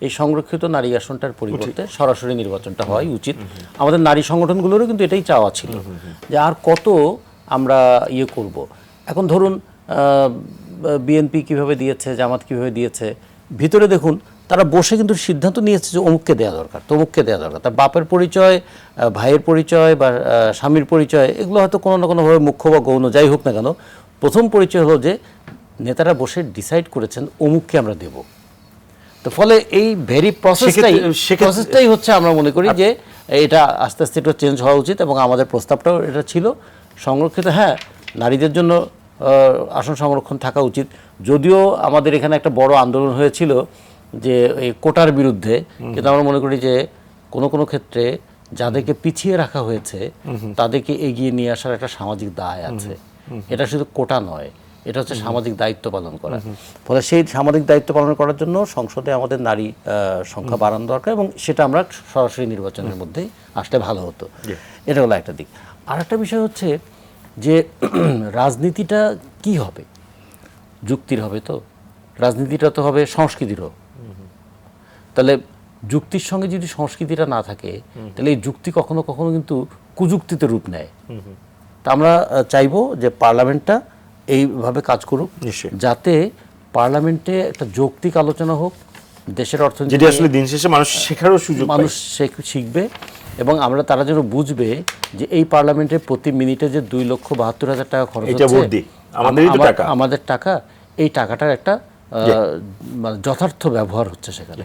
এই সংরক্ষিত নারী আসনটার পরিবর্তে সরাসরি নির্বাচনটা হওয়াই উচিত। আমাদের নারী সংগঠনগুলোরও কিন্তু এটাই চাওয়া ছিল যে আর কত আমরা ইয়ে করব। এখন ধরুন বিএনপি কিভাবে দিয়েছে, জামাত কিভাবে দিয়েছে, ভিতরে দেখুন তারা বসে কিন্তু সিদ্ধান্ত নিয়েছে যে অমুককে দেওয়া দরকার, তমুককে দেওয়া দরকার। তার বাপের পরিচয়, ভাইয়ের পরিচয় বা স্বামীর পরিচয়, এগুলো হয়তো কোনো না কোনোভাবে মুখ্য বা গৌণ যাই হোক না কেন, প্রথম পরিচয় হলো যে নেতারা বসে ডিসাইড করেছেন অমুককে আমরা দেব। তো ফলে এই ভেরি প্রসেসটাই হচ্ছে আমরা মনে করি যে এটা আস্তে আস্তে একটু চেঞ্জ হওয়া উচিত। এবং আমাদের প্রস্তাবটাও এটা ছিল সংরক্ষিত, হ্যাঁ নারীদের জন্য আসন সংরক্ষণ থাকা উচিত। যদিও আমাদের এখানে একটা বড় আন্দোলন হয়েছিল যে এই কোটার বিরুদ্ধে, কিন্তু আমরা মনে করি যে কোনো কোনো ক্ষেত্রে যাদেরকে পিছিয়ে রাখা হয়েছে তাদেরকে এগিয়ে নিয়ে আসার একটা সামাজিক দায় আছে। এটা শুধু কোটা নয়, এটা হচ্ছে সামাজিক দায়িত্ব পালন করা। ফলে সেই সামাজিক দায়িত্ব পালন করার জন্য সংসদে আমাদের নারী সংখ্যা বাড়ানো দরকার, এবং সেটা আমরা সরাসরি নির্বাচনের মধ্যেই আসলে ভালো হতো। এটা হলো একটা দিক। আর একটা বিষয় হচ্ছে যে রাজনীতিটা কি হবে, যুক্তির হবে তো, রাজনীতিটা তো হবে সংস্কৃতিরও। তাহলে যুক্তির সঙ্গে যদি সংস্কৃতিটা না থাকে তাহলে এই যুক্তি কখনো কখনো কিন্তু কুযুক্তিতে রূপ নেয়। তা আমরা চাইবো যে পার্লামেন্টটা এইভাবে কাজ করুক, যাতে পার্লামেন্টে একটা যৌক্তিক আলোচনা হোক, দেশের অর্থনীতি, যেটা আসলে দিন শেষে মানুষ শেখারও সুযোগ পায়, মানুষ শিখবে। এবং আমরা তারা যেন বুঝবে যে এই পার্লামেন্টে প্রতি মিনিটে যে 2,72,000 টাকা খরচ হচ্ছে আমাদের টাকা, এই টাকাটার একটা যথার্থ ব্যবহার হচ্ছে সেখানে।